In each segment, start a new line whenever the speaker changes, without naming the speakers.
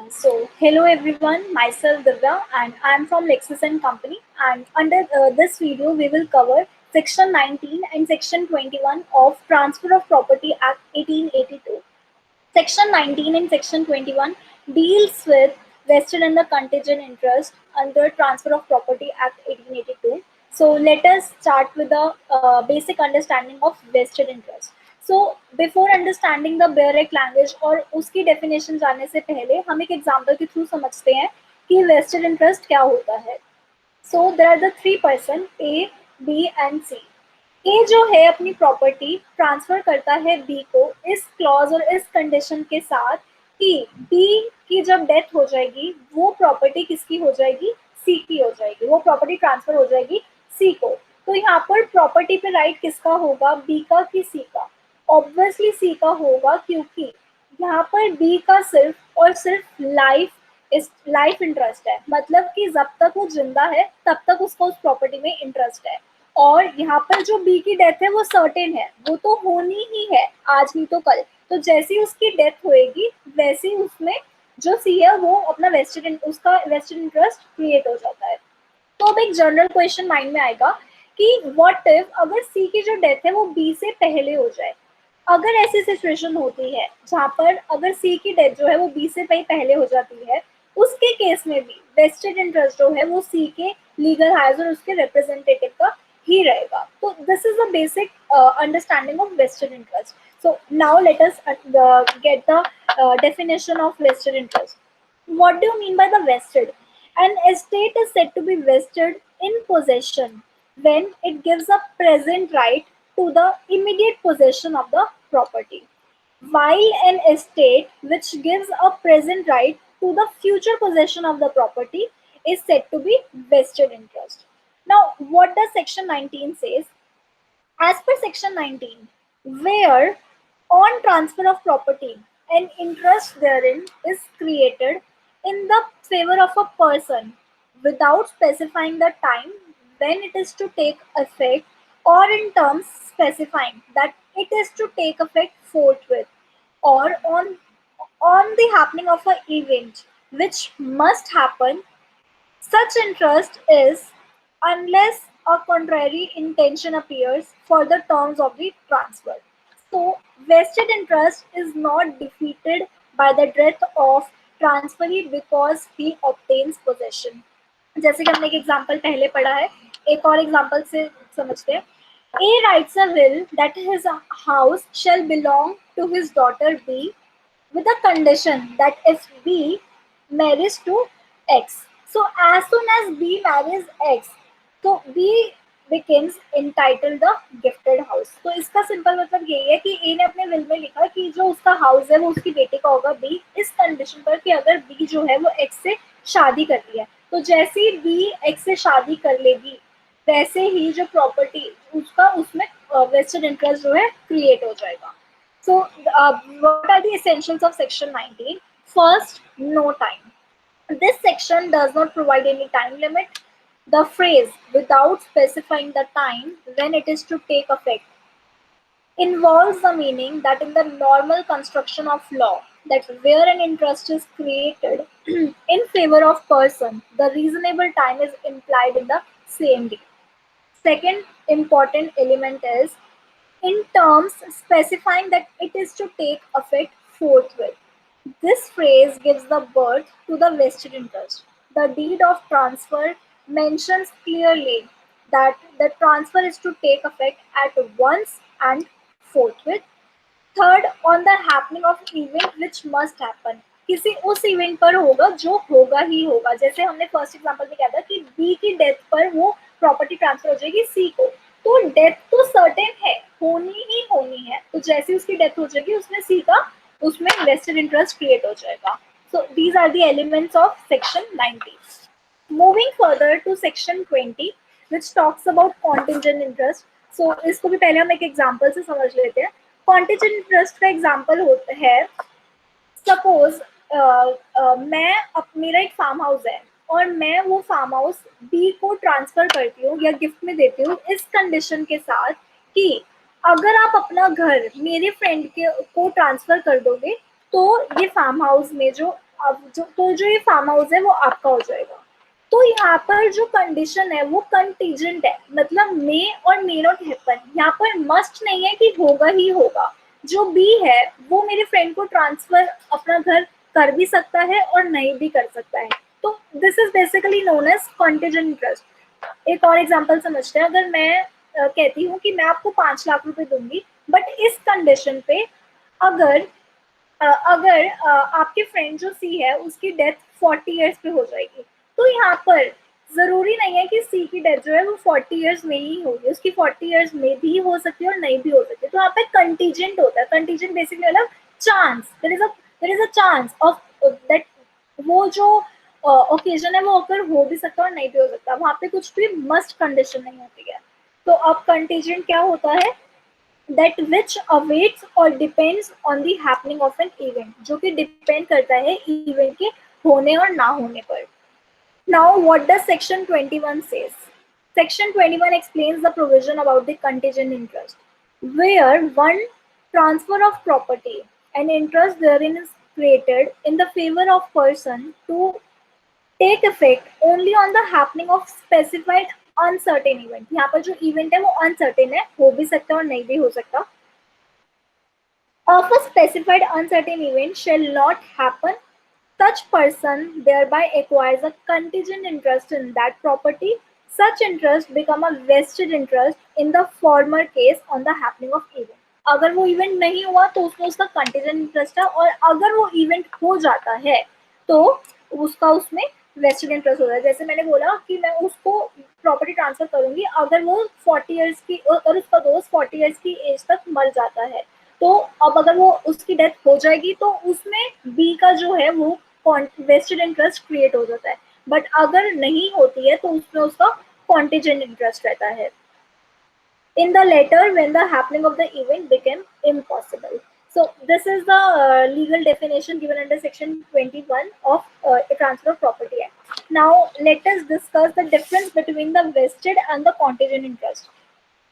Hello everyone, myself Divya and I am from LEXIS and Company, and under this video we will cover section 19 and section 21 of Transfer of Property Act 1882. Section 19 and section 21 deals with vested and the contingent interest under Transfer of Property Act 1882. So let us start with the basic understanding of vested interest. So before understanding the bare language और उसकी definition जानने से पहले हम एक example के through समझते हैं कि वेस्टेड इंटरेस्ट क्या होता है. So there are the three person A B and C. A जो है अपनी प्रॉपर्टी ट्रांसफर करता है बी को इस क्लॉज और इस कंडीशन के साथ कि बी की जब डेथ हो जाएगी वो प्रॉपर्टी किसकी हो जाएगी, सी की हो जाएगी, वो प्रॉपर्टी ट्रांसफर हो जाएगी सी को. तो यहाँ पर प्रॉपर्टी पे राइट किसका होगा, बी का कि सी का? ऑब्वियसली सी का होगा, क्योंकि यहाँ पर बी का सिर्फ और सिर्फ लाइफ इंटरेस्ट है, मतलब कि जब तक वो जिंदा है तब तक उसको उस प्रॉपर्टी में इंटरेस्ट है. और यहाँ पर जो बी की डेथ है वो सर्टेन है, वो तो होनी ही है आज नहीं तो कल. तो जैसी उसकी डेथ होएगी वैसे ही उसमें जो सी है वो अपना वेस्टेड इंटरेस्ट क्रिएट हो जाता है. तो अब एक जनरल क्वेश्चन माइंड में आएगा कि व्हाट इफ अगर सी की जो डेथ है वो बी से पहले हो जाए. अगर ऐसी सिचुएशन होती है जहाँ पर अगर सी की डेथ जो है वो बी से पहले हो जाती है, उसके केस में भी वेस्टेड इंटरेस्ट जो है वो सी के लीगल हायर्स और उसके रिप्रेजेंटेटिव का ही रहेगा. तो this is the basic understanding of vested interest. So now let us get the definition of vested interest. What do you mean by the vested? An estate is said to be vested in possession when it gives a present right to the immediate possession of the property, while an estate which gives a present right to the future possession of the property is said to be vested interest. Now, what does section 19 says? As per section 19, where on transfer of property, an interest therein is created in the favor of a person without specifying the time when it is to take effect, or in terms specifying that it is to take effect forthwith, or on the happening of an event which must happen, such interest is unless a contrary intention appears for the terms of the transfer. So, vested interest is not defeated by the death of transferee because he obtains possession. जैसे कि हमने एक example पहले पढ़ा है, एक और example से समझते हैं. A writes a will that his house shall belong to his daughter B with a condition that if B marries to X. So as soon as B marries X, तो B becomes entitled the gifted house. तो इसका simple मतलब यही है कि A ने अपने will में लिखा कि जो उसका हाउस है वो उसकी बेटी का होगा B, इस कंडीशन पर कि अगर B जो है वो X से शादी करती है. तो जैसे ही B X से शादी कर लेगी वैसे ही जो प्रॉपर्टी उसका उसमें वेस्टेड इंटरेस्ट जो है क्रिएट हो जाएगा. So, what are the essentials of section 19? First, no time. This section does not provide any time limit. The phrase without specifying the time when it is to take effect involves the meaning that in the normal construction of law, that where an interest is created in favor of person, the reasonable time is implied in the same deed. Second important element is in terms specifying that it is to take effect forthwith. This phrase gives the birth to the vested interest. The deed of transfer mentions clearly that the transfer is to take effect at once and forthwith. Third, on the happening of event which must happen. किसी उस event पर होगा जो होगा ही होगा. जैसे हमने first example में क्या था कि बी की डेथ पर वो प्रॉपर्टी ट्रांसफर हो जाएगी सी को. तो डेथ तो सर्टेन है, होनी ही होनी है. तो जैसे उसकी डेथ हो जाएगी उसमें सी का उसमें वेस्टेड इंटरेस्ट क्रिएट हो जाएगा. So these are the elements of section 19. Moving further to section 20 which talks about contingent interest. So इसको भी पहले हम एक एग्जांपल से समझ लेते हैं. कॉन्टिंजेंट इंटरेस्ट का एग्जांपल होता है, सपोज मेरा एक फार्म हाउस है और मैं वो फार्म हाउस बी को ट्रांसफर करती हूँ या गिफ्ट में देती हूँ इस कंडीशन के साथ कि अगर आप अपना घर मेरे फ्रेंड के को ट्रांसफर कर दोगे तो ये फार्म हाउस में जो अब जो ये फार्म हाउस है वो आपका हो जाएगा। तो यहाँ पर जो कंडीशन है वो कंटीजेंट है, मतलब मे और मे नॉट हैपन। यहाँ पर मस्ट नहीं है कि होगा ही होगा। जो बी है वो मेरे फ्रेंड को ट्रांसफर अपना घर कर भी सकता है और नहीं भी कर सकता है। तो this is basically known as contingent interest. एक और एग्जांपल समझते हैं। अगर मैं कहती हूँ कि मैं आपको 5 लाख रुपए दूंगी, बट इस कंडीशन पे अगर आपके फ्रेंड जो सी है उसकी डेथ 40 ईयर्स पे हो जाएगी, तो यहाँ पर जरूरी नहीं है कि सी की डेथ जो है वो 40 ईयर्स में ही होगी, उसकी 40 ईयर्स में भी हो सकती है और नहीं भी हो सकती है। तो यहाँ पे कंटीजेंट होता है। कंटीजेंट बेसिकली मतलब chance, there is a chance of that वो जो ओकेजन है वो अगर हो भी सकता है और नहीं भी हो सकता। वहाँ पे कुछ भी मस्ट कंडीशन नहीं होती है। तो अब कंटीजेंट क्या होता है? that which awaits or depends on the happening of an event, जो कि डिपेंड करता है इवेंट के होने और ना होने पर। Now what does section 21 says? Section 21 explains the provision about the contingent interest, where one transfer of property and interest therein is created in the favor of person to take effect only on the happening of specified uncertain event। यहाँ पर जो event है वो uncertain है, हो भी सकता है और नहीं भी हो सकता। Of a specified uncertain event shall not happen, such person thereby acquires a contingent interest in that property. Such interest become a vested interest in the former case on the happening of event। अगर वो event नहीं हुआ तो उसमें उसका contingent interest है, और अगर वो इवेंट हो जाता है तो उसका उसमें वेस्टेड इंटरेस्ट होता है। जैसे मैंने बोला कि मैं उसको प्रॉपर्टी ट्रांसफर करूंगी अगर वो 40 ईयर्स की, और उसका दोस्त 40 ईयर्स की एज तक मर जाता है, तो अब अगर वो उसकी डेथ हो जाएगी तो उसमें बी का जो है वो वेस्टेड इंटरेस्ट क्रिएट हो जाता है। बट अगर नहीं होती है तो उसमें उसका कॉन्टिजेंट इंटरेस्ट रहता है। In the latter, when the happening of the event became impossible. So this is the legal definition given under section 21 of Transfer of Property Act. Now let us discuss the difference between the vested and the contingent interest.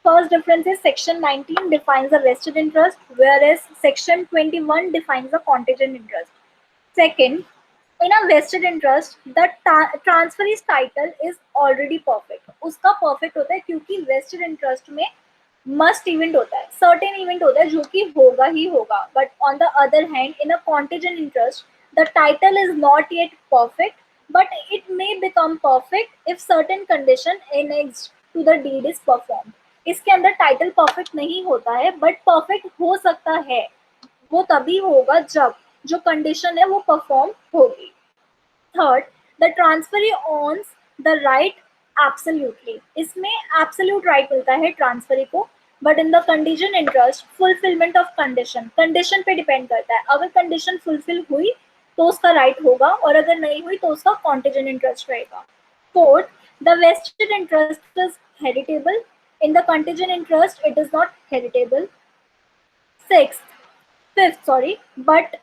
First difference is section 19 defines the vested interest, whereas section 21 defines the contingent interest. Second, in a vested interest, the transferee's title is already perfect. उसका perfect होता है क्योंकि vested interest में must event होता है, certain event होता है जो कि होगा ही होगा. But on the other hand, in a contingent interest, the title is not yet perfect, but it may become perfect if certain condition annexed to the deed is performed. इसके अंदर title perfect नहीं होता है, but perfect हो सकता है। वो तभी होगा जब जो कंडीशन है वो परफॉर्म होगी। Third, the transferee owns the right absolutely. इसमें एब्सोल्यूट राइट मिलता है ट्रांसफरी को, but in the condition interest fulfilment of condition, condition पे डिपेंड करता है। अगर कंडीशन फुलफिल हुई तो उसका राइट होगा, और अगर नहीं हुई तो उसका कॉन्टिजेंट इंटरेस्ट रहेगा। Fourth, the vested interest is heritable. In the contingent interest, it is not heritable. Fifth, but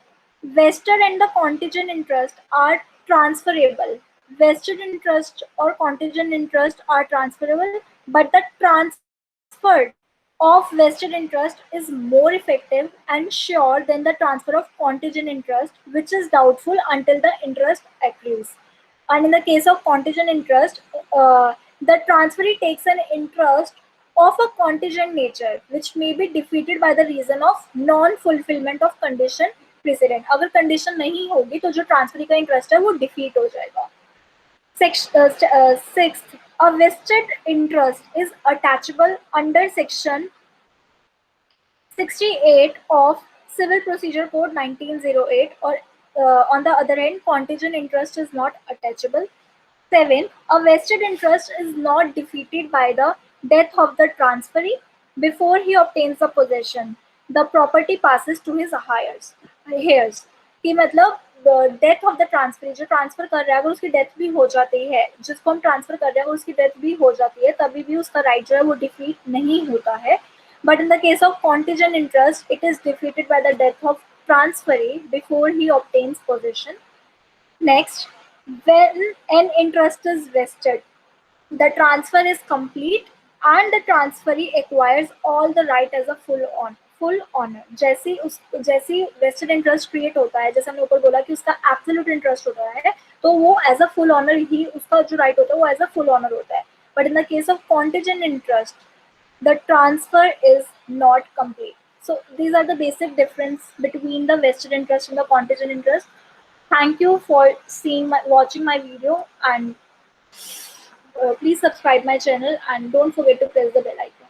vested and the contingent interest are transferable. Vested interest or contingent interest are transferable, but the transfer of vested interest is more effective and sure than the transfer of contingent interest, which is doubtful until the interest accrues. And in the case of contingent interest, the transferee takes an interest of a contingent nature, which may be defeated by the reason of non-fulfillment of condition precedent. अगर condition नहीं होगी तो जो transferee का interest है वो defeat हो जाएगा। Sixth, a vested interest is attachable under section 68 of Civil Procedure Code 1908, or on the other hand, contingent interest is not attachable. 7. A vested interest is not defeated by the death of the transferee before he obtains the possession. The property passes to his heirs. कि मतलब death of the transfer, जो transfer कर रहा है अगर उसकी death भी हो जाती है, जिसको हम ट्रांसफर कर रहे हैं अगर उसकी डेथ भी हो जाती है, तभी भी उसका राइट जो है वो डिफीट नहीं होता है। But in the case of contingent interest, it is defeated by the death of transferee before he obtains possession. Next, when an interest is vested, the transfer is complete and the transferee acquires all the right as a full honour. जैसे vested interest create होता है, जैसे हमने ऊपर बोला कि उसका absolute interest होता है, तो वो एज अ फुल ऑनर ही उसका जो राइट होता है वो एज अ फुल ऑनर होता है। But in the case of contingent interest, the transfer is not complete. So these are the basic difference between the vested interest and the contingent interest. Thank you for watching my video, and please subscribe my channel and don't forget to press the bell icon.